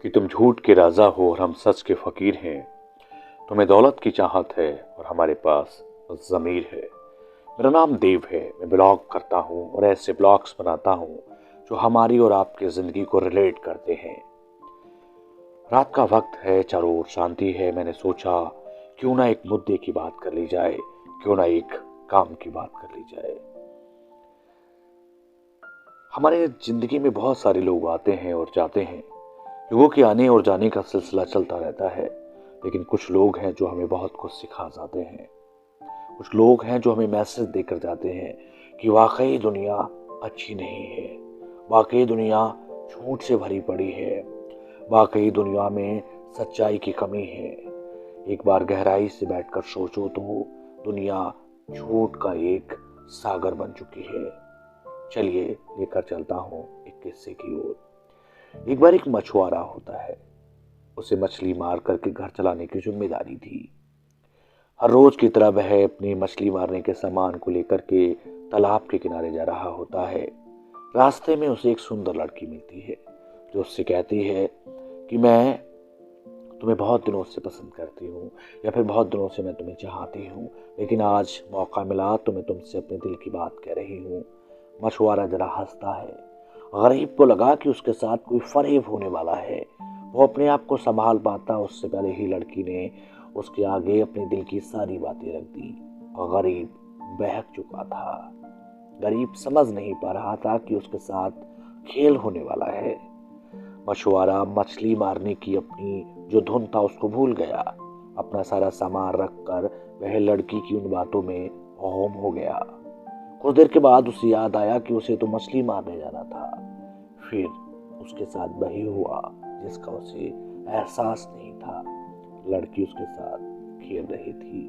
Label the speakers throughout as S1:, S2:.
S1: कि तुम झूठ के राजा हो और हम सच के फकीर हैं। तुम्हें दौलत की चाहत है और हमारे पास ज़मीर है। मेरा नाम देव है, मैं ब्लॉग करता हूँ और ऐसे ब्लॉग्स बनाता हूँ जो हमारी और आपकी ज़िंदगी को रिलेट करते हैं। रात का वक्त है, चारों ओर शांति है। मैंने सोचा क्यों ना एक मुद्दे की बात कर ली जाए, क्यों ना एक काम की बात कर ली जाए। हमारे ज़िंदगी में बहुत सारे लोग आते हैं और जाते हैं। लोगों के आने और जाने का सिलसिला चलता रहता है, लेकिन कुछ लोग हैं जो हमें बहुत कुछ सिखा जाते हैं। कुछ लोग हैं जो हमें मैसेज देकर जाते हैं कि वाकई दुनिया अच्छी नहीं है, वाकई दुनिया झूठ से भरी पड़ी है, वाकई दुनिया में सच्चाई की कमी है। एक बार गहराई से बैठकर सोचो तो दुनिया झूठ का एक सागर बन चुकी है। चलिए लेकर चलता हूँ एक किस्से की ओर। एक बार एक मछुआरा होता है। उसे मछली मार करके घर चलाने की जिम्मेदारी थी। हर रोज की तरह वह अपनी मछली मारने के सामान को लेकर के तालाब के किनारे जा रहा होता है। रास्ते में उसे एक सुंदर लड़की मिलती है जो उससे कहती है कि मैं तुम्हें बहुत दिनों से पसंद करती हूँ, या फिर बहुत दिनों से मैं तुम्हें चाहती हूँ, लेकिन आज मौका मिला तो मैं तुमसे अपने दिल की बात कह रही हूँ। मछुआरा जरा हंसता है। गरीब को लगा कि उसके साथ कोई फरेब होने वाला है। वो अपने आप को संभाल पाता उससे पहले ही लड़की ने उसके आगे अपने दिल की सारी बातें रख दी। और गरीब बहक चुका था। गरीब समझ नहीं पा रहा था कि उसके साथ खेल होने वाला है। मछुआरा मछली मारने की अपनी जो धुन था उसको भूल गया। अपना सारा सामान रखकर वह लड़की की उन बातों में गुम हो गया। कुछ देर के बाद उसे याद आया कि उसे तो मछली मारने जाना था। फिर उसके साथ वही हुआ जिसका उसे एहसास नहीं था। लड़की उसके साथ खेल रही थी,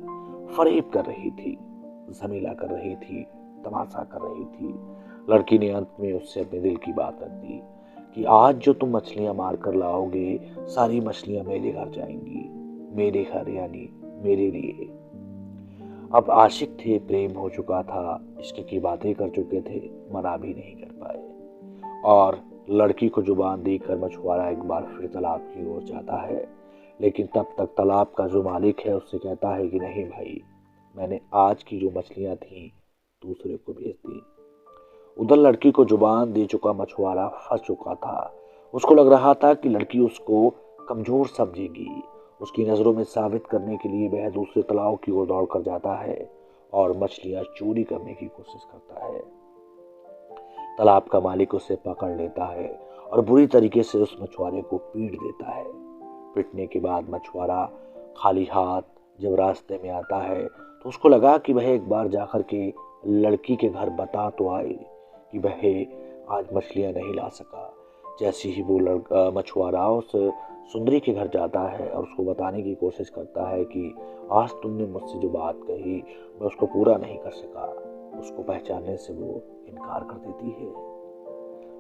S1: फरेब कर रही थी, झमेला कर रही थी, तमाशा कर रही थी। लड़की ने अंत में उससे अपने दिल की बात रख दी कि आज जो तुम मछलियां मार कर लाओगे, सारी मछलियां मेरे घर जाएंगी। मेरे घर यानी मेरे लिए। अब आशिक थे, प्रेम हो चुका था, इश्क की बातें कर चुके थे, मना भी नहीं कर पाए। और लड़की को जुबान देकर मछुआरा एक बार फिर तालाब की ओर जाता है। लेकिन तब तक तालाब का जो मालिक है उससे कहता है कि नहीं भाई, मैंने आज की जो मछलियां थी दूसरे को भेज दी। उधर लड़की को जुबान दे चुका मछुआरा फंस चुका था। उसको लग रहा था कि लड़की उसको कमजोर समझेगी। उसकी नजरों में साबित करने के लिए वह दूसरे तालाब की ओर दौड़ कर जाता है और मछलियां चोरी करने की कोशिश करता है। तालाब का मालिक उसे पकड़ लेता है और बुरी तरीके से उस मछुआरे को पीट देता है। पीटने के बाद मछुआरा खाली हाथ जब रास्ते में आता है तो उसको लगा कि वह एक बार जाकर के लड़की के घर बता तो आए कि वह आज मछलियां नहीं ला सका। जैसे ही वो मछुआरा उस सुंदरी के घर जाता है और उसको बताने की कोशिश करता है कि आज तुमने मुझसे जो बात कही मैं उसको पूरा नहीं कर सका, उसको पहचानने से वो इनकार कर देती है।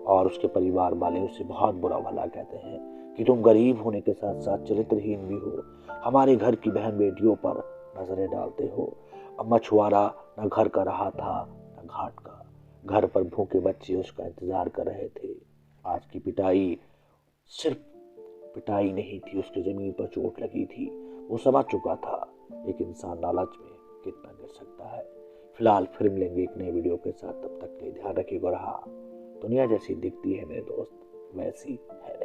S1: और उसके परिवार वाले उसे बहुत बुरा भला कहते हैं कि तुम गरीब होने के साथ साथ चरित्रहीन भी हो, हमारे घर की बहन बेटियों पर नजरें डालते हो। अब मछुआरा न घर का रहा था न घाट का। घर पर भूखे बच्चे उसका इंतजार कर रहे थे। आज की पिटाई सिर्फ पिटाई नहीं थी, उसकी जमीन पर चोट लगी थी। वो समझ चुका था एक इंसान लालच में कितना गिर सकता है। फिलहाल फिर मिलेंगे एक नए वीडियो के साथ, तब तक के लिए ध्यान रखिएगा। रहा दुनिया जैसी दिखती है मेरे दोस्त, वैसी है नहीं।